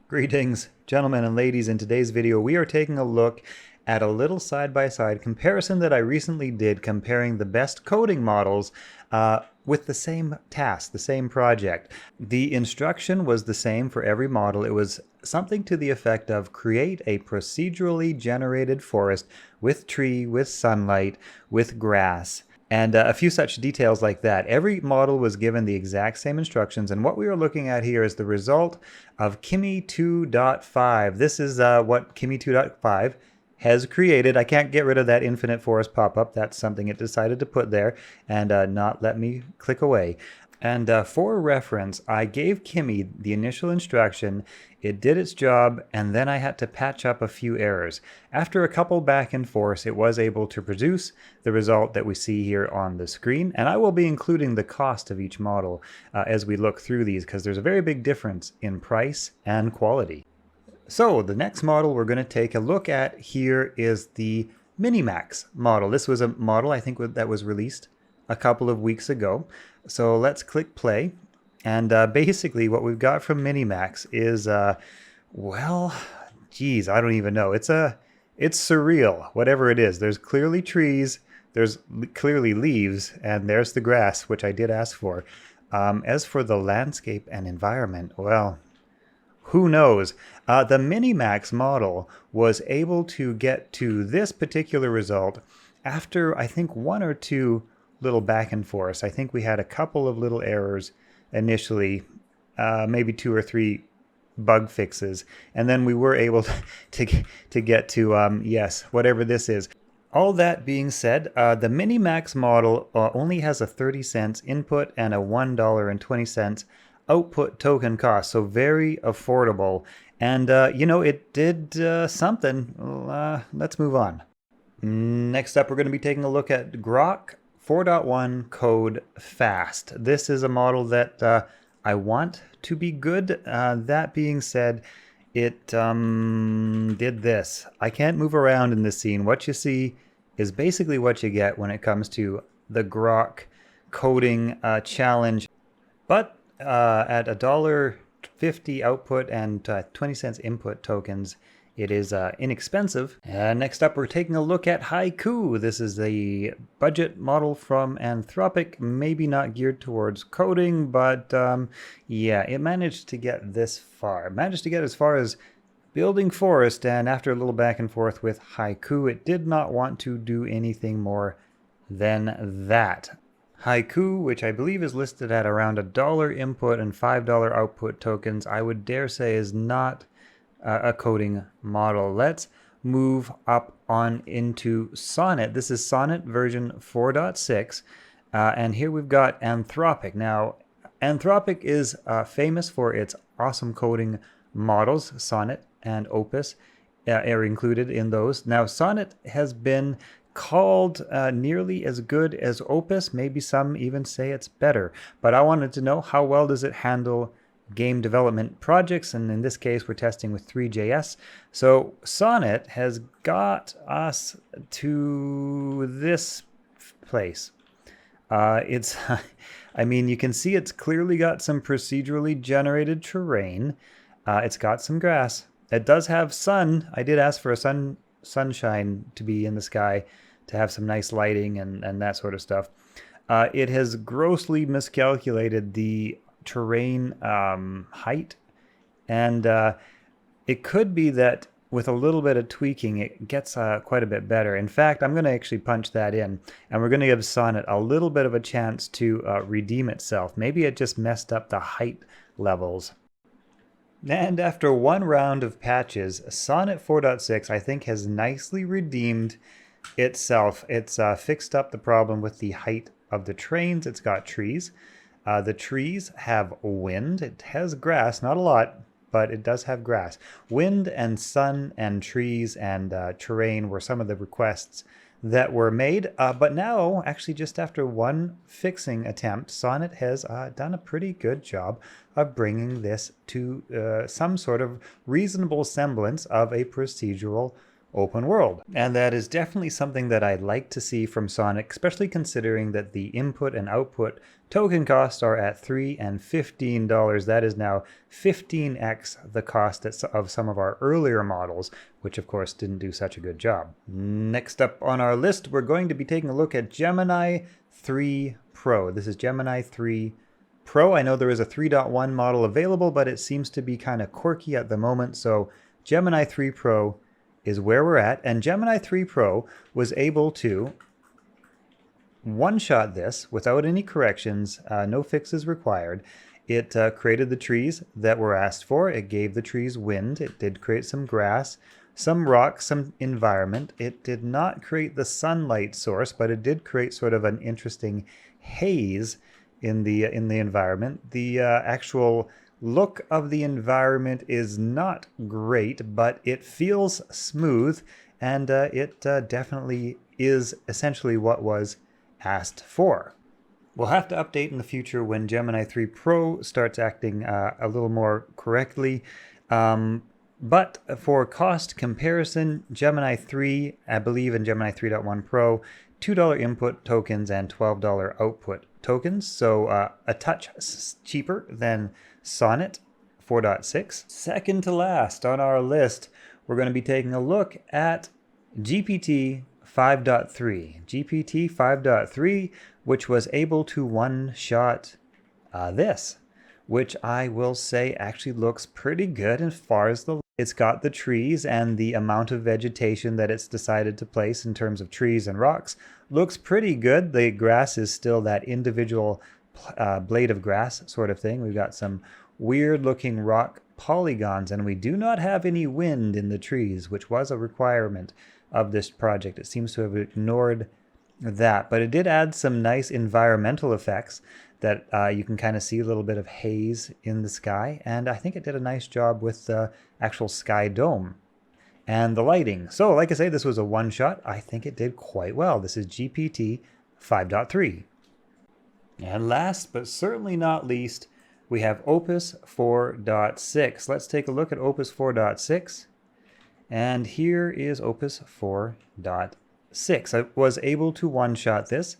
Greetings, gentlemen and ladies. In today's video, we are taking a look at a little side-by-side comparison that I recently did comparing the best coding models with the same task, the same project. The instruction was the same for every model. It was something to the effect of create a procedurally generated forest with tree, with sunlight, with grass, and a few such details like that. Every model was given the exact same instructions, and what we are looking at here is the result of Kimi 2.5. This is what Kimi 2.5 has created. I can't get rid of that infinite forest pop-up. That's something it decided to put there and not let me click away. And for reference, I gave Kimi the initial instruction, it did its job, and then I had to patch up a few errors. After a couple back and forth, it was able to produce the result that we see here on the screen, and I will be including the cost of each model as we look through these, because there's a very big difference in price and quality. So the next model we're going to take a look at here is the Minimax model. This was a model I think that was released a couple of weeks ago. So let's click play. And basically what we've got from Minimax is, well, geez, I don't even know. It's surreal, whatever it is. There's clearly trees, there's clearly leaves, and there's the grass, which I did ask for. As for the landscape and environment, well, who knows? The Minimax model was able to get to this particular result after, I think, one or two little back and forth. I think we had a couple of little errors initially, maybe two or three bug fixes, and then we were able to get to, yes, whatever this is. All that being said, the Minimax model only has a 30 cents input and a $1.20 output token cost, so very affordable. And you know, it did something. Let's move on. Next up, we're going to be taking a look at Grok 4.1 Code Fast. This is a model that I want to be good. That being said, it did this. I can't move around in this scene. What you see is basically what you get when it comes to the Grok coding challenge. But at $1.50 output and 20 cents input tokens, it is inexpensive. Next up, we're taking a look at Haiku. This is the budget model from Anthropic, maybe not geared towards coding, but yeah, it managed to get this far. It managed to get as far as building forest, and after a little back and forth with Haiku, it did not want to do anything more than that. Haiku, which I believe is listed at around $1 input and $5 output tokens, I would dare say is not a coding model. Let's move up on into Sonnet. This is Sonnet version 4.6, and here we've got Anthropic. Now, Anthropic is famous for its awesome coding models. Sonnet and Opus are included in those. Now, Sonnet has been called nearly as good as Opus. Maybe some even say it's better. But I wanted to know, how well does it handle game development projects? And in this case, we're testing with Three.js. So Sonnet has got us to this place. It's, I mean, you can see it's clearly got some procedurally generated terrain. It's got some grass. It does have sun. I did ask for a sunshine to be in the sky to have some nice lighting and that sort of stuff. It has grossly miscalculated the terrain height, and it could be that with a little bit of tweaking it gets quite a bit better. In fact, I'm going to actually punch that in, and we're going to give Sonnet a little bit of a chance to redeem itself. Maybe it just messed up the height levels. And after one round of patches, Sonnet 4.6 I think has nicely redeemed itself. It's fixed up the problem with the height of the terrains. It's got trees. The trees have wind. It has grass, not a lot, but it does have grass. Wind and sun and trees and terrain were some of the requests that were made. But now, actually just after one fixing attempt, Sonnet has done a pretty good job of bringing this to some sort of reasonable semblance of a procedural open world. And that is definitely something that I'd like to see from Sonic, especially considering that the input and output token costs are at $3 and $15. That is now 15x the cost of some of our earlier models, which of course didn't do such a good job. Next up on our list, we're going to be taking a look at Gemini 3 Pro. This is Gemini 3 Pro. I know there is a 3.1 model available, but it seems to be kind of quirky at the moment. So Gemini 3 Pro is where we're at. And Gemini 3 Pro was able to one-shot this without any corrections, no fixes required. It created the trees that were asked for. It gave the trees wind. It did create some grass, some rock, some environment. It did not create the sunlight source, but it did create sort of an interesting haze in the environment. The actual look of the environment is not great, but it feels smooth, and it definitely is essentially what was asked for. We'll have to update in the future when Gemini 3 Pro starts acting a little more correctly. But for cost comparison, Gemini 3, I believe in Gemini 3.1 Pro, $2 input tokens and $12 output tokens. So a touch cheaper than Sonnet 4.6. Second to last on our list, we're going to be taking a look at GPT 5.3. GPT 5.3, which was able to one-shot this, which I will say actually looks pretty good as far as it's got the trees, and the amount of vegetation that it's decided to place in terms of trees and rocks looks pretty good. The grass is still that individual blade of grass sort of thing. We've got some weird looking rock polygons, and we do not have any wind in the trees, which was a requirement of this project. It seems to have ignored that, but it did add some nice environmental effects that you can kind of see a little bit of haze in the sky, and I think it did a nice job with the actual sky dome and the lighting. So like I say, this was a one-shot. I think it did quite well. This is GPT 5.3. And last but certainly not least, we have Opus 4.6. Let's take a look at Opus 4.6. And here is Opus 4.6. I was able to one-shot this,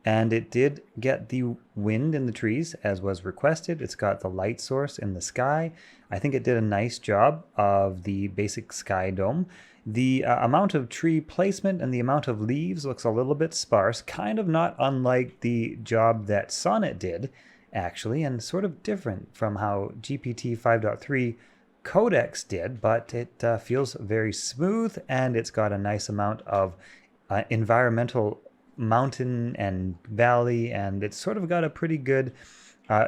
and it did get the wind in the trees as was requested. It's got the light source in the sky. I think it did a nice job of the basic sky dome. The amount of tree placement and the amount of leaves looks a little bit sparse, kind of not unlike the job that Sonnet did, actually, and sort of different from how GPT 5.3 Codex did, but it feels very smooth, and it's got a nice amount of environmental mountain and valley, and it's sort of got a pretty good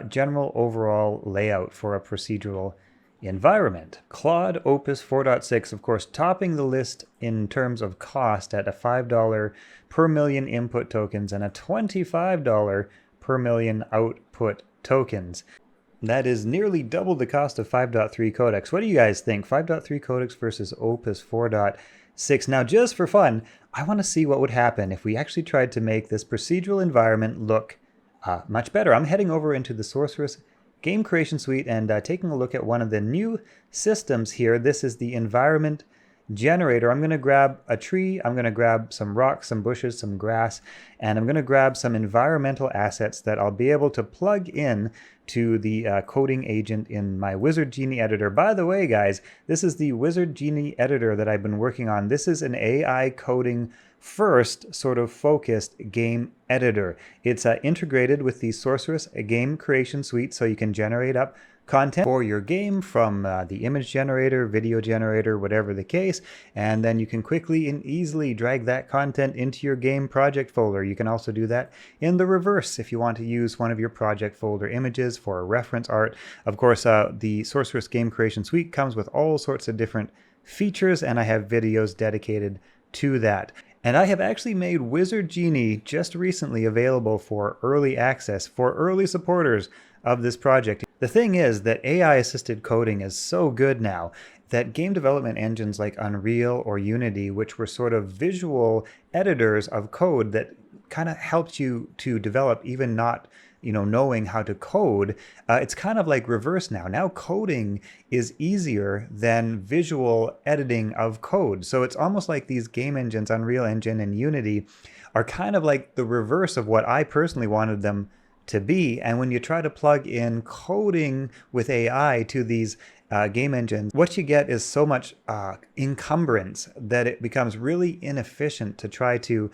general overall layout for a procedural environment. Claude Opus 4.6, of course, topping the list in terms of cost at a $5 per million input tokens and a $25 per million output tokens. That is nearly double the cost of 5.3 Codex. What do you guys think? 5.3 Codex versus Opus 4.6. Now, just for fun, I want to see what would happen if we actually tried to make this procedural environment look much better. I'm heading over into the Sorceress Game Creation Suite and taking a look at one of the new systems here. This is the environment generator. I'm going to grab a tree, I'm going to grab some rocks, some bushes, some grass, and I'm going to grab some environmental assets that I'll be able to plug in to the coding agent in my Wizard Genie editor. By the way, guys, this is the Wizard Genie editor that I've been working on. This is an AI coding first sort of focused game editor. It's integrated with the Sorceress Game Creation Suite, so you can generate up content for your game from the image generator, video generator, whatever the case, and then you can quickly and easily drag that content into your game project folder. You can also do that in the reverse if you want to use one of your project folder images for a reference art. Of course, the Sorceress Game Creation Suite comes with all sorts of different features, and I have videos dedicated to that. And I have actually made Wizard Genie just recently available for early access for early supporters of this project. The thing is that AI-assisted coding is so good now that game development engines like Unreal or Unity, which were sort of visual editors of code that kind of helped you to develop even not knowing how to code, it's kind of like reverse now. Now coding is easier than visual editing of code. So it's almost like these game engines, Unreal Engine and Unity, are kind of like the reverse of what I personally wanted them to be. And when you try to plug in coding with AI to these game engines, what you get is so much encumbrance that it becomes really inefficient to try to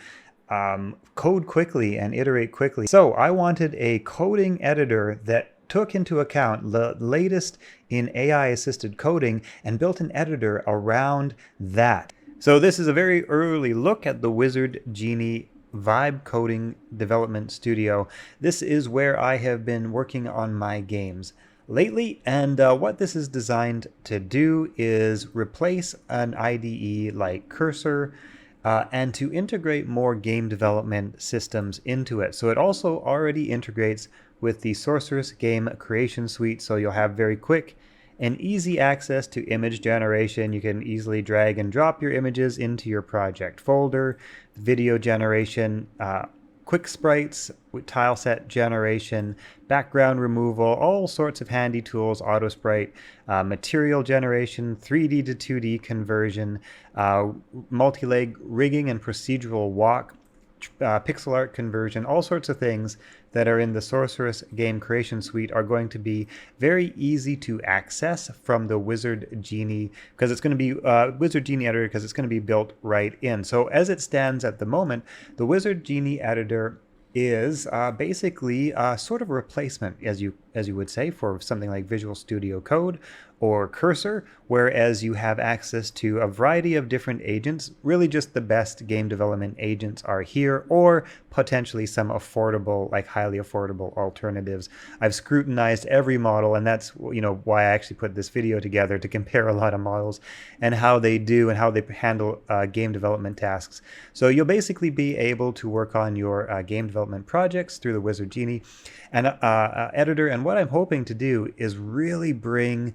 code quickly and iterate quickly. So I wanted a coding editor that took into account the latest in AI-assisted coding and built an editor around that. So this is a very early look at the Wizard Genie Vibe Coding Development Studio. This is where I have been working on my games lately, and what this is designed to do is replace an IDE like Cursor and to integrate more game development systems into it. So it also already integrates with the Sorceress Game Creation Suite, so you'll have very quick and easy access to image generation. You can easily drag and drop your images into your project folder, video generation, quick sprites, tile set generation, background removal, all sorts of handy tools, auto sprite, material generation, 3D to 2D conversion, multi-leg rigging and procedural walk, pixel art conversion, all sorts of things that are in the Sorceress Game Creation Suite are going to be very easy to access from the Wizard Genie, because it's going to be Wizard Genie Editor, because it's going to be built right in. So as it stands at the moment, the Wizard Genie Editor is basically sort of a replacement, as you would say, for something like Visual Studio Code or Cursor, whereas you have access to a variety of different agents. Really just the best game development agents are here, or potentially some affordable, like highly affordable alternatives. I've scrutinized every model, and that's why I actually put this video together, to compare a lot of models and how they do and how they handle game development tasks. So you'll basically be able to work on your game development projects through the Wizard Genie and editor. And what I'm hoping to do is really bring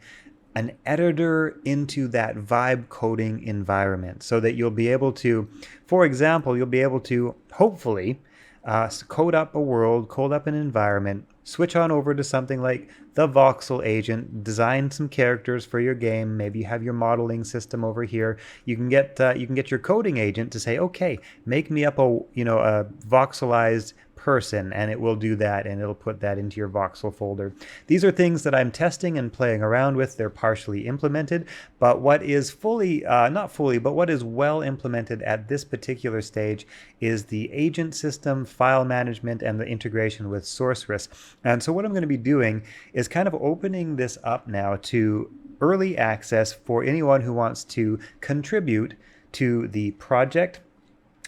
an editor into that vibe coding environment, so that you'll be able to, for example, you'll be able to hopefully code up a world, code up an environment, switch on over to something like the voxel agent, design some characters for your game. Maybe you have your modeling system over here. You can get your coding agent to say, okay, make me up a voxelized person, and it will do that, and it'll put that into your voxel folder. These are things that I'm testing and playing around with. They're partially implemented, but what is fully, not fully, but what is well implemented at this particular stage is the agent system, file management, and the integration with Sorceress. And so what I'm going to be doing is kind of opening this up now to early access for anyone who wants to contribute to the project.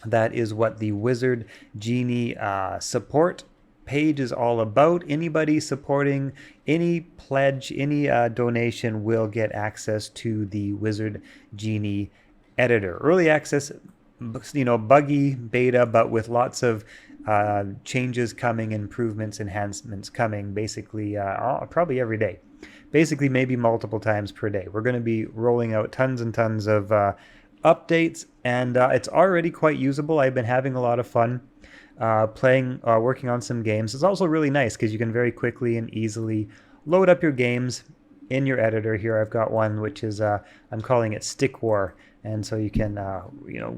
That is what the Wizard Genie support page is all about. Anybody supporting any pledge, any donation will get access to the Wizard Genie editor. Early access, buggy beta, but with lots of changes coming, improvements, enhancements coming, basically probably every day. Basically maybe multiple times per day. We're going to be rolling out tons and tons of updates, and it's already quite usable. I've been having a lot of fun working on some games. It's also really nice because you can very quickly and easily load up your games in your editor. Here I've got one which is I'm calling it Stick War, and so you can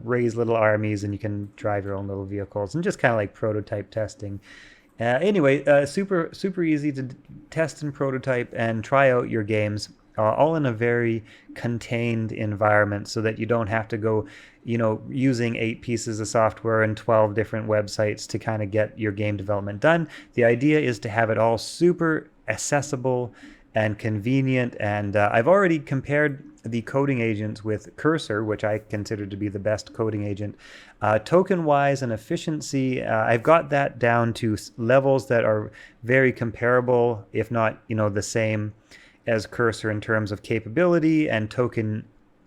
raise little armies, and you can drive your own little vehicles, and just kind of like prototype testing. Anyway, super easy to test and prototype and try out your games, all in a very contained environment, so that you don't have to go, using 8 pieces of software and 12 different websites to kind of get your game development done. The idea is to have it all super accessible and convenient. And I've already compared the coding agents with Cursor, which I consider to be the best coding agent. Token-wise and efficiency, I've got that down to levels that are very comparable, if not, the same as Cursor in terms of capability and token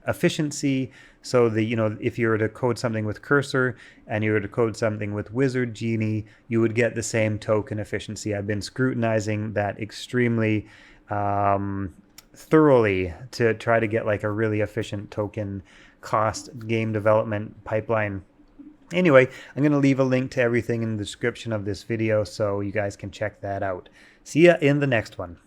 efficiency. So if you were to code something with Cursor and you were to code something with Wizard Genie, you would get the same token efficiency. I've been scrutinizing that extremely thoroughly to try to get like a really efficient token cost game development pipeline Anyway, I'm going to leave a link to everything in the description of this video so you guys can check that out. See ya in the next one.